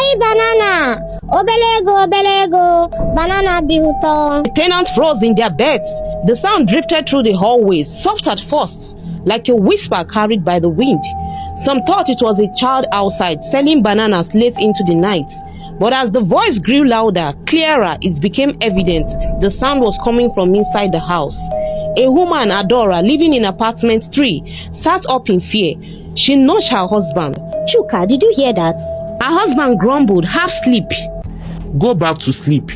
Bye, banana. Obelego, banana dị ụtọ. The tenants froze in their beds. The sound drifted through the hallways, soft at first, like a whisper carried by the wind. Some thought it was a child outside selling bananas late into the night. But as the voice grew louder, clearer, it became evident the sound was coming from inside the house. A woman, Adora, living in apartment 3, sat up in fear. She nudged her husband. Chuka, did you hear that? Her husband grumbled, half asleep. Go back to sleep.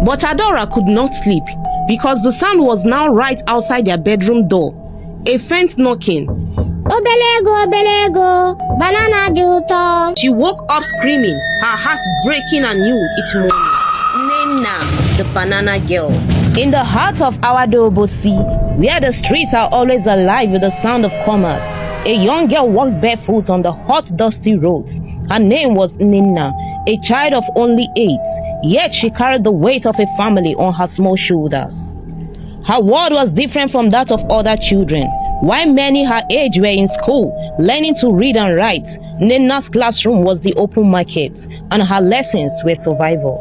But Adora could not sleep because the sound was now right outside their bedroom door. A faint knocking. Obelego, banana dị ụtọ. She woke up screaming, her heart breaking anew each morning. Nena, the banana girl. In the heart of Awadobosi, where the streets are always alive with the sound of commerce, a young girl walked barefoot on the hot, dusty roads. Her name was Nena, a child of only 8, yet she carried the weight of a family on her small shoulders. Her world was different from that of other children. While many her age were in school, learning to read and write, Nena's classroom was the open market, and her lessons were survival.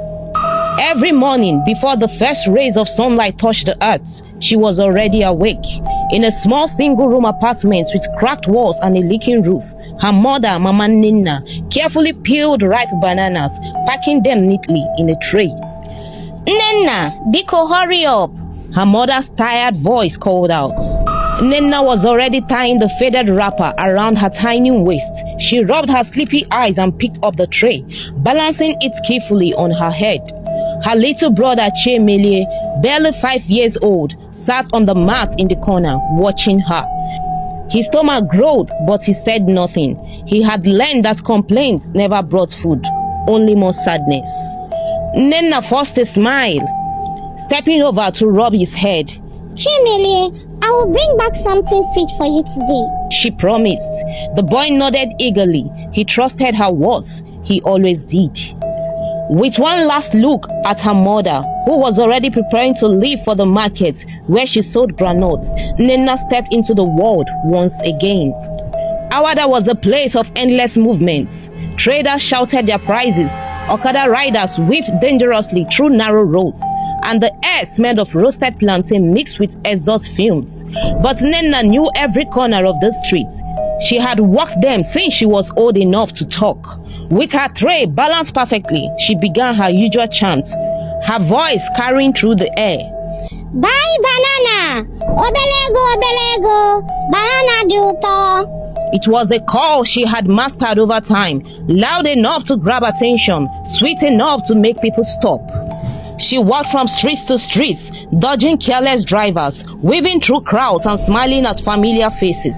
Every morning, before the first rays of sunlight touched the earth, she was already awake. In a small single-room apartment with cracked walls and a leaking roof, her mother, Mama Nena, carefully peeled ripe bananas, packing them neatly in a tray. Nena, biko, hurry up. Her mother's tired voice called out. Nena was already tying the faded wrapper around her tiny waist. She rubbed her sleepy eyes and picked up the tray, balancing it carefully on her head. Her little brother Chiemelie, barely 5 years old, sat on the mat in the corner, watching her. His stomach growled, but he said nothing. He had learned that complaints never brought food, only more sadness. Nena forced a smile, stepping over to rub his head. Chiemelie, I will bring back something sweet for you today, she promised. The boy nodded eagerly. He trusted her words. He always did. With one last look at her mother, who was already preparing to leave for the market where she sold granules, Nena stepped into the world once again. Awada was a place of endless movements. Traders shouted their prices, Okada riders whipped dangerously through narrow roads, and the air smelled of roasted plantain mixed with exhaust fumes. But Nena knew every corner of the streets. She had walked them since she was old enough to talk. With her tray balanced perfectly, she began her usual chant, her voice carrying through the air. Bye, banana. Obelego, banana dị ụtọ. It was a call she had mastered over time, loud enough to grab attention, sweet enough to make people stop. She walked from streets to streets, dodging careless drivers, weaving through crowds and smiling at familiar faces.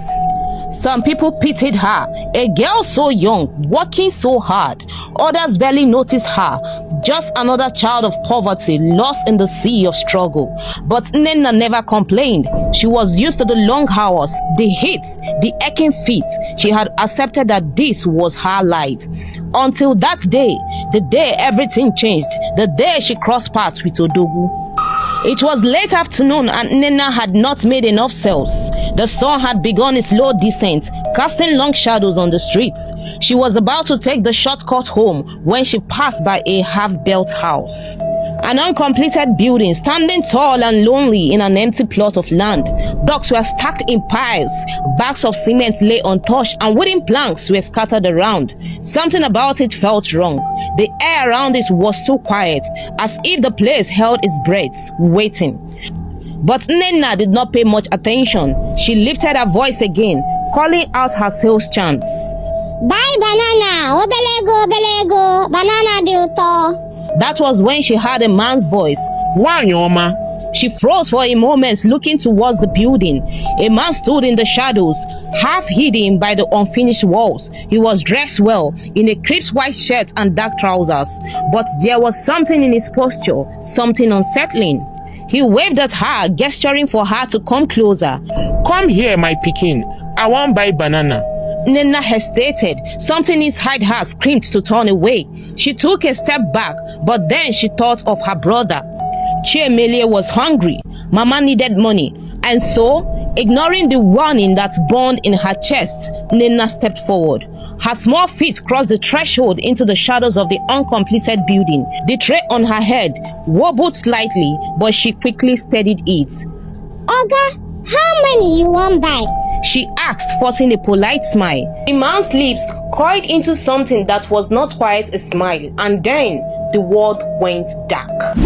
Some people pitied her, a girl so young, working so hard. Others barely noticed her, just another child of poverty lost in the sea of struggle. But Nena never complained. She was used to the long hours, the heat, the aching feet. She had accepted that this was her life. Until that day, the day everything changed, the day she crossed paths with Odogu. It was late afternoon and Nena had not made enough sales. The sun had begun its slow descent, casting long shadows on the streets. She was about to take the shortcut home when she passed by a half-built house. An uncompleted building standing tall and lonely in an empty plot of land. Blocks were stacked in piles, bags of cement lay untouched, and wooden planks were scattered around. Something about it felt wrong. The air around it was too quiet, as if the place held its breath, waiting. But Nena did not pay much attention. She lifted her voice again, calling out her sales chants. Bye, banana. Obelego, banana dị ụtọ. That was when she heard a man's voice. Wanyoma. She froze for a moment, looking towards the building. A man stood in the shadows, half hidden by the unfinished walls. He was dressed well, in a crisp white shirt and dark trousers. But there was something in his posture, something unsettling. He waved at her, gesturing for her to come closer. Come here, my pikin. I want buy banana. Nena hesitated. Something inside her screamed to turn away. She took a step back, but then she thought of her brother. Chiemelie was hungry. Mama needed money. And so, Ignoring the warning that burned in her chest, Nena stepped forward. Her small feet crossed the threshold into the shadows of the uncompleted building. The tray on her head wobbled slightly, but she quickly steadied it. Oga, how many you want buy? She asked, forcing a polite smile. The man's lips coiled into something that was not quite a smile, and then the world went dark.